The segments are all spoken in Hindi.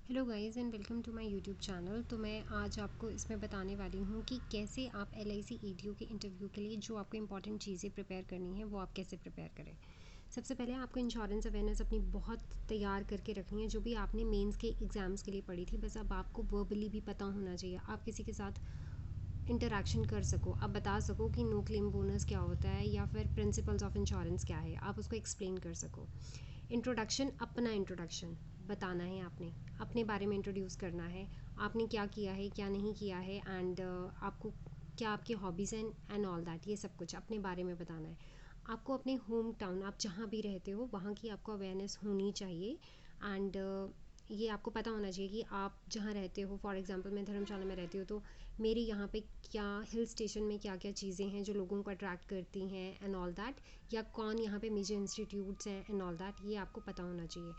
Hello guys and welcome to my YouTube channel. तो मैं आज आपको इसमें बताने वाली हूँ कि कैसे आप LIC EDO के इंटरव्यू के लिए जो आपको इंपॉर्टेंट चीज़ें प्रिपेयर करनी है वो आप कैसे प्रिपेयर करें। सबसे पहले आपको इंश्योरेंस अवेयरनेस अपनी बहुत तैयार करके रखनी है, जो भी आपने मेंस के एग्ज़ाम्स के लिए पढ़ी थी। बस अब आपको वर्बली भी पता होना चाहिए, आप किसी के साथ इंटरेक्शन कर सको, आप बता सको कि नो क्लेम बोनस क्या होता है या फिर प्रिंसिपल्स ऑफ इंश्योरेंस क्या है, आप उसको एक्सप्लेन कर सको। इंट्रोडक्शन, अपना इंट्रोडक्शन बताना है, आपने अपने बारे में इंट्रोड्यूस करना है, आपने क्या किया है क्या नहीं किया है, एंड आपको क्या आपकी हॉबीज़ एंड ऑल दैट, ये सब कुछ अपने बारे में बताना है। आपको अपने होम टाउन, आप जहाँ भी रहते हो वहाँ की आपको अवेयरनेस होनी चाहिए। एंड ये आपको पता होना चाहिए कि आप जहाँ रहते हो, फॉर एग्जांपल मैं धर्मशाला में रहती हूँ, तो मेरे यहाँ पे क्या हिल स्टेशन में क्या क्या चीज़ें हैं जो लोगों को अट्रैक्ट करती हैं एंड ऑल दैट, या कौन यहाँ पे मेजर इंस्टीट्यूट्स हैं एंड ऑल दैट, ये आपको पता होना चाहिए।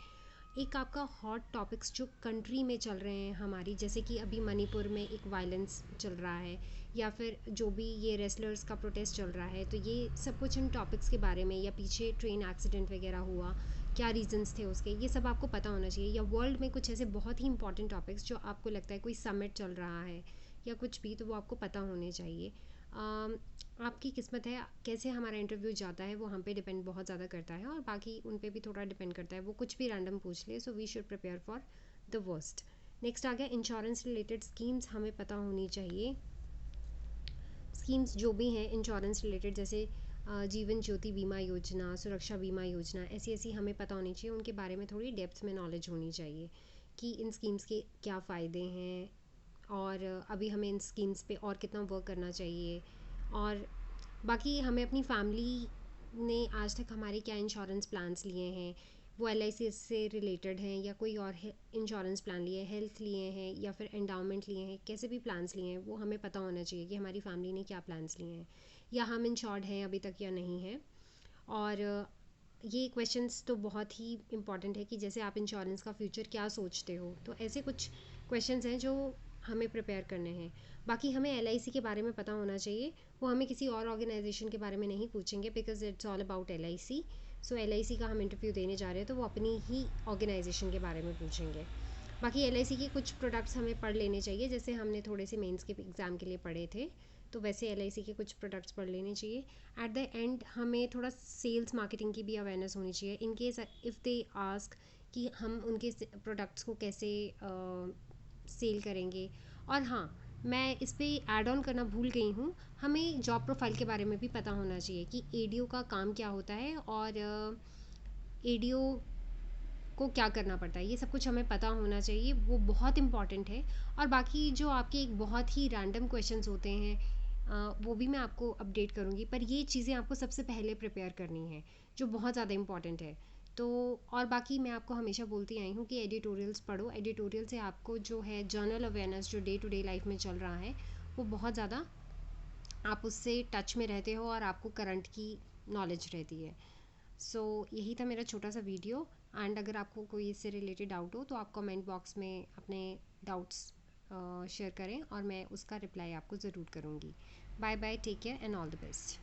एक आपका हॉट टॉपिक्स जो कंट्री में चल रहे हैं हमारी, जैसे कि अभी मणिपुर में एक वायलेंस चल रहा है, या फिर जो भी ये रेसलर्स का प्रोटेस्ट चल रहा है, तो ये सब कुछ इन टॉपिक्स के बारे में, या पीछे ट्रेन एक्सीडेंट वगैरह हुआ, क्या रीजंस थे उसके, ये सब आपको पता होना चाहिए। या वर्ल्ड में कुछ ऐसे बहुत ही इंपॉर्टेंट टॉपिक्स जो आपको लगता है, कोई समिट चल रहा है या कुछ भी, तो वो आपको पता होने चाहिए। आपकी किस्मत है, कैसे हमारा इंटरव्यू जाता है वो हम पे डिपेंड बहुत ज़्यादा करता है, और बाकी उन पे भी थोड़ा डिपेंड करता है, वो कुछ भी रैंडम पूछ ले। So we should prepare for the worst. Next आ गया इंश्योरेंस रिलेटेड स्कीम्स, हमें पता होनी चाहिए। स्कीम्स जो भी हैं इंश्योरेंस रिलेटेड, जैसे जीवन ज्योति बीमा योजना, सुरक्षा बीमा योजना, ऐसी ऐसी हमें पता होनी चाहिए, उनके बारे में थोड़ी डेप्थ में नॉलेज होनी चाहिए कि इन स्कीम्स के क्या फ़ायदे हैं, और अभी हमें इन स्कीम्स पे और कितना वर्क करना चाहिए। और बाकी हमें अपनी फैमिली ने आज तक हमारे क्या इंश्योरेंस प्लान्स लिए हैं, वो LIC से रिलेटेड हैं या कोई और इंश्योरेंस प्लान लिए हैं, हेल्थ लिए हैं या फिर एंडाउमेंट लिए हैं, कैसे भी प्लान्स लिए हैं, वो हमें पता होना चाहिए कि हमारी फैमिली ने क्या प्लान्स लिए हैं, या हम इंश्योर्ड हैं अभी तक या नहीं है। और ये क्वेश्चंस तो बहुत ही इंपॉर्टेंट है कि जैसे आप इंश्योरेंस का फ्यूचर क्या सोचते हो, तो ऐसे कुछ क्वेश्चंस हैं जो हमें प्रिपेयर करने हैं। बाकी हमें LIC के बारे में पता होना चाहिए, वो हमें किसी और ऑर्गेनाइजेशन के बारे में नहीं पूछेंगे, because it's all about LIC। So LIC का हम इंटरव्यू देने जा रहे हैं तो वो अपनी ही ऑर्गेनाइजेशन के बारे में पूछेंगे। बाकी LIC के कुछ प्रोडक्ट्स हमें पढ़ लेने चाहिए, जैसे हमने थोड़े से मेंस के एग्ज़ाम के लिए पढ़े थे, तो वैसे LIC के कुछ प्रोडक्ट्स पढ़ लेने चाहिए। एट द एंड हमें थोड़ा सेल्स मार्केटिंग की भी अवेयरनेस होनी चाहिए, in case if they ask कि हम उनके प्रोडक्ट्स को कैसे सेल करेंगे। और हाँ, मैं इस पर ऐड ऑन करना भूल गई हूँ, हमें जॉब प्रोफाइल के बारे में भी पता होना चाहिए कि ADO का काम क्या होता है, और ADO को क्या करना पड़ता है, ये सब कुछ हमें पता होना चाहिए, वो बहुत इंपॉर्टेंट है। और बाकी जो आपके एक बहुत ही रैंडम क्वेश्चंस होते हैं, वो भी मैं आपको अपडेट करूँगी, पर ये चीज़ें आपको सबसे पहले प्रिपेयर करनी है, जो बहुत ज़्यादा इंपॉर्टेंट है। तो और बाकी मैं आपको हमेशा बोलती आई हूँ कि एडिटोरियल्स पढ़ो, एडिटोरियल से आपको जो है जनरल अवेयरनेस, जो डे टू डे लाइफ में चल रहा है, वो बहुत ज़्यादा आप उससे टच में रहते हो और आपको करंट की नॉलेज रहती है। सो यही था मेरा छोटा सा वीडियो। एंड अगर आपको कोई इससे रिलेटेड डाउट हो तो आप कमेंट बॉक्स में अपने डाउट्स शेयर करें, और मैं उसका रिप्लाई आपको ज़रूर करूँगी। Bye bye, take care and all the best.